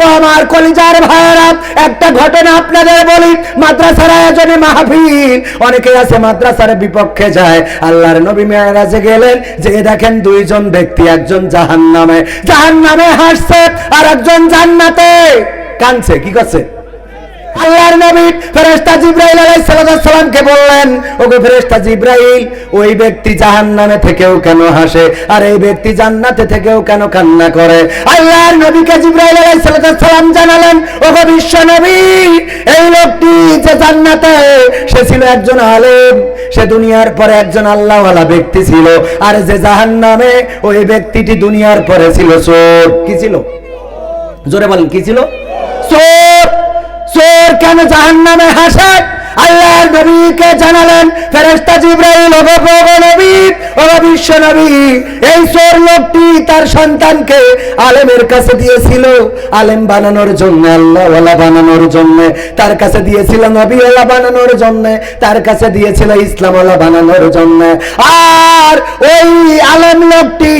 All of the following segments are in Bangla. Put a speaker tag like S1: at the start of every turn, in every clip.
S1: ওগো আমার কলিজার ভাইয়েরা, একটা ঘটনা আপনাদের বলি। মাদ্রাসার আয়োজনে মাহফিল, অনেকে আছে মাদ্রাসার বিপক্ষে যায়। আল্লাহর নবী মেরাজে গেলেন, যে দেখেন দুইজন ব্যক্তি, একজন জাহান্নামে হাসছে আর একজন জান্নাতে কাঁদছে। কি করছে? আল্লাহর নবী ফেরেশতা জিবরাইল আলাইহিস সালামকে বললেন, ওগো ফেরেশতা জিবরাইল, ওই ব্যক্তি জাহান্নামে থেকেও কেন হাসে আর এই ব্যক্তি জান্নাতে থেকেও কেন কান্না করে? আল্লাহর নবীকে জিবরাইল আলাইহিস সালাম জানালেন, ওগো বিশ্ব নবী, এই লোকটি যে জান্নাতে, সে ছিল একজন আলেম, সে দুনিয়ার পরে একজন আল্লাহওয়ালা ব্যক্তি ছিল। আর যে জাহান্নামে, ওই ব্যক্তিটি দুনিয়ার পরে ছিল চোর। কি ছিল? জোরে বলেন, কি ছিল? চোর। চোর কেন জাহান্নামে হাসে? আল্লাহর নবীকে জানালেন ফেরেশতা জিবরাইল, ওগো নবী, ওগো বিশ্ব নবী, এই চোর লোকটি তার সন্তানকে আলেমের কাছে দিয়েছিল, আলেম বানানোর জন্য, আল্লাহওয়ালা বানানোর জন্য। তার কাছে দিয়েছিল নবীওয়ালা বানানোর জন্য, তার কাছে দিয়েছিল ইসলামওয়ালা বানানোর জন্য। আর ওই আলেম লোকটি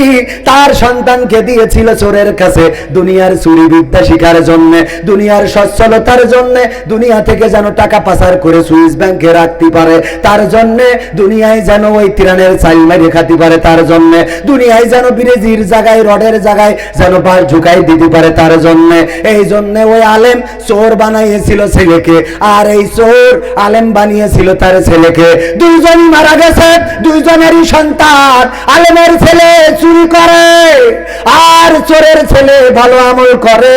S1: তার সন্তানকে দিয়েছিল চোরের কাছে, দুনিয়ার চুরি বিদ্যা শিখার জন্য, দুনিয়ার সচ্ছলতার জন্য, দুনিয়া থেকে যেন টাকা পাচার করে সুইস ব্যাংকে রাখতে পারে, তার জন্য, দুনিয়ায় যেন ওই তিরানের চাইল মারি খাতে পারে, তার জন্য, দুনিয়ায় যেন বিরেজির জায়গায়, রডের জায়গায় যেন বাস ঢুকাই দিতে পারে, তার জন্য। এই জন্য ওই আলেম চোর বানাইয়েছিল ছেলেকে, আর এই চোর আলেম বানিয়েছিল তার ছেলেকে। দুইজনই মারা গেছে, দুইজনেরই সন্তান। আলেমের ছেলে চুরি করে আর চোরের ছেলে ভালো আমল করে,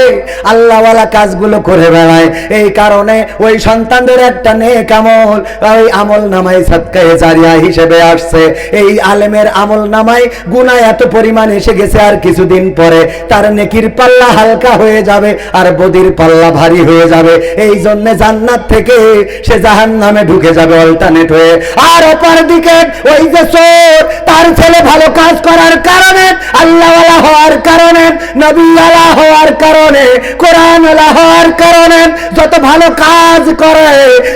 S1: আল্লাহওয়ালা কাজগুলো করে বেড়ায়। এই কারণে ওই সন্তানদের একটা নেক আমল ওই আমল নামায় সাদকায়ে জারিয়া হিসেবে আসছে। এই আলেমের আমল নামায় গুনাহ এত পরিমাণ এসে গেছে, আর কিছুদিন পরে তার নেকির পাল্লা হালকা হয়ে যাবে আর বদির পাল্লা ভারী হয়ে যাবে। এই জন্য জান্নাত থেকে সে জাহান্নামে ঢুকে যাবে অল্টারনেট হয়ে। আর অপর দিকে ওই যে চোর, তার ছেলে ভালো কাজ করার কারণে, আল্লাহওয়ালা হওয়ার কারণে, নবীওয়ালা হওয়ার কারণে, কোরআনওয়ালা হওয়ার কারণে যত ভালো কাজ করে,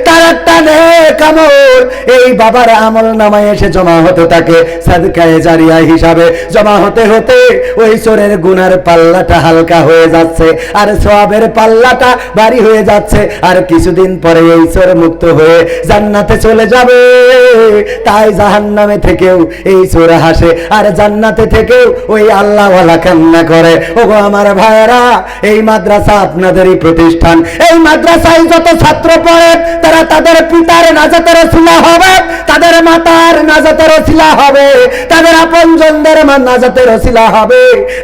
S1: তার একটা নেক আমল এই বাবার আমল নামায় এসে জমা হতে থাকে, সাদকায়ে জারিয়া হিসাবে জমা হতে হতে ওই চোরের গুনার পাল্লাটা হালকা হয়ে যাচ্ছে আর সওয়াবের পাল্লাটা ভারী হয়ে যাচ্ছে। আর কিছুদিন পরে এই চোর মুক্ত হয়ে জান্নাতে চলে যাবে। তাই জাহান্নামে থেকেও এই চোর হাসে আর জান্নাতে থেকেও ওই আল্লাহওয়ালা কান্না করে। ওগো আমার ভাইয়েরা, এই মাদ্রাসা আপনাদেরই প্রতিষ্ঠান। এই মাদ্রাসায় যত ছাত্র পড়ে, তারা তাদের পিতার নাজাতের ওসিলা হবে, তাদের মাতার নাজাতের ওসিলা হবে, তাদের আপনজনদের নাজাতের ওসিলা হবে।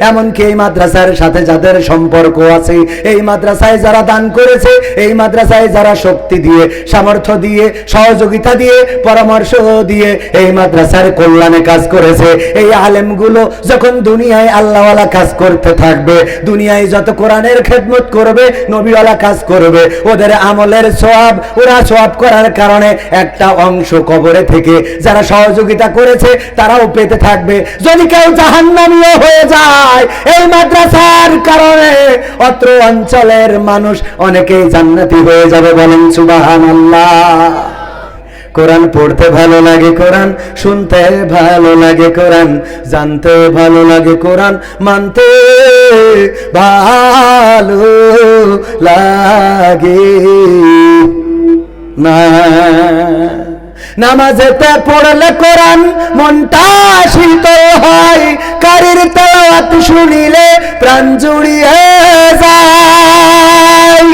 S1: এমনকি এই মাদ্রাসার সাথে যাদের সম্পর্ক আছে, এই মাদ্রাসায় যারা দান করেছে, এই মাদ্রাসায় যারা শক্তি দিয়ে, সামর্থ্য দিয়ে, সহযোগিতা দিয়ে, পরামর্শ দিয়ে এই মাদ্রাসার কল্যাণে কাজ করেছে, এই আলেমগুলো যখন দুনিয়ায় আল্লাহওয়ালা কাজ করতে থাকবে, দুনিয়ায় যত কোরআনের খেদমত করবে, নবীওয়ালা কাজ করবে, ওদের আমলের সওয়াব, ওরা সওয়াব করার কারণে একটা অংশ কবরে থেকে যারা সহযোগিতা করেছে তারাও পেতে থাকবে। যদি কেউ জাহান্নামীও হয়ে যায় এই মাদ্রাসার কারণে, অত্র অঞ্চলের মানুষ অনেকেই জান্নাতি হয়ে যাবে। বলেন সুবহানাল্লাহ। কোরআন পড়তে ভালো লাগে, কোরআন শুনতে ভালো লাগে, কোরআন জানতে ভালো লাগে, কোরআন মানতে ভালো লাগে না। নামাজেতে পড়লে কোরআন মনটা শীতল হয়, কারির তেলাওয়াত শুনিলে প্রাণ জুড়িয়ে যায়।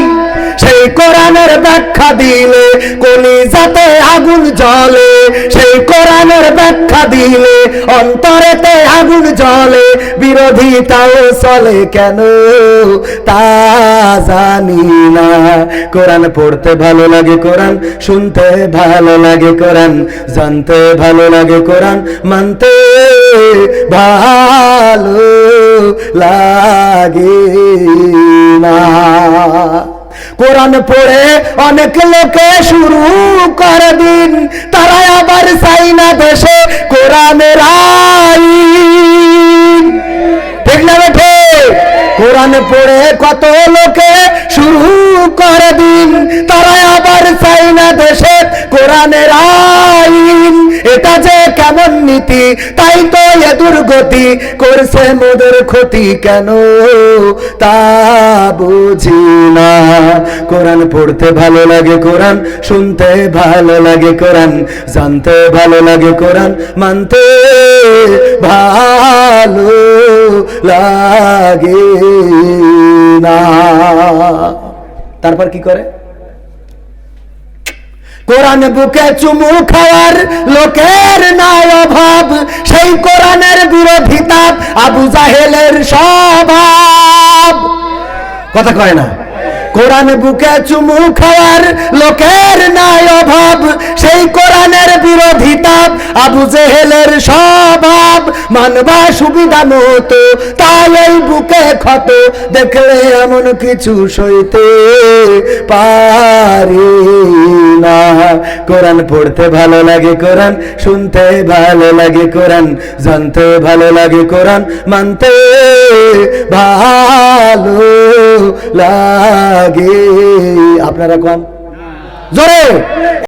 S1: সেই কোরআনের ব্যাখ্যা দিলে কলিজাতে আগুন জ্বলে, সেই কোরআনের ব্যাখ্যা দিলে অন্তরেতে আগুন জ্বলে। বিরোধিতাও চলে কেন তা জানি না। কোরআন পড়তে ভালো লাগে, কোরআন শুনতে ভালো লাগে, কোরআন জানতে ভালো লাগে, কোরআন মানতে ভালো লাগে না। কোরআন পড়ে অনেক লোকে শুরু করে দিন, তারা আবার চাই না দেশে কোরআনের আইন। ঠিক না বেঠে? কোরআন পড়ে কত লোকে শুরু করে দিন, তারা আবার চাই না দেশে কোরআনের আইন। এটা যে কেমন নীতি, তাই তো দুর্গতি, করছে মোদের ক্ষতি কেন তা বুঝি না। কোরআন পড়তে ভালো লাগে, কোরআন শুনতে ভালো লাগে, কোরআন জানতে ভালো লাগে, কোরআন মানতে ভালো লাগে না। তারপর কি করে? কোরআন বুকে চুমু খাওয়ার লোকের নাই অভাব, সেই কোরআনের বিরোধিতা আবু জাহেলের স্বভাব। কথা কয় না? কোরআন বুকে চুমু খাওয়ার লোকের নাই অভাব, সেই কোরআনের বিরোধিতা আবু জেহেলের স্বভাব। মানবা সুবিধা মতো তাই এই বুকে ক্ষত, দেখলে এমন কিছু সইতে পারি না। কোরআন পড়তে ভালো লাগে, কোরআন শুনতে ভালো লাগে, কোরআন জানতে ভালো লাগে, কোরআন মানতে ভালো লাগে। আপনারা কোন জোরে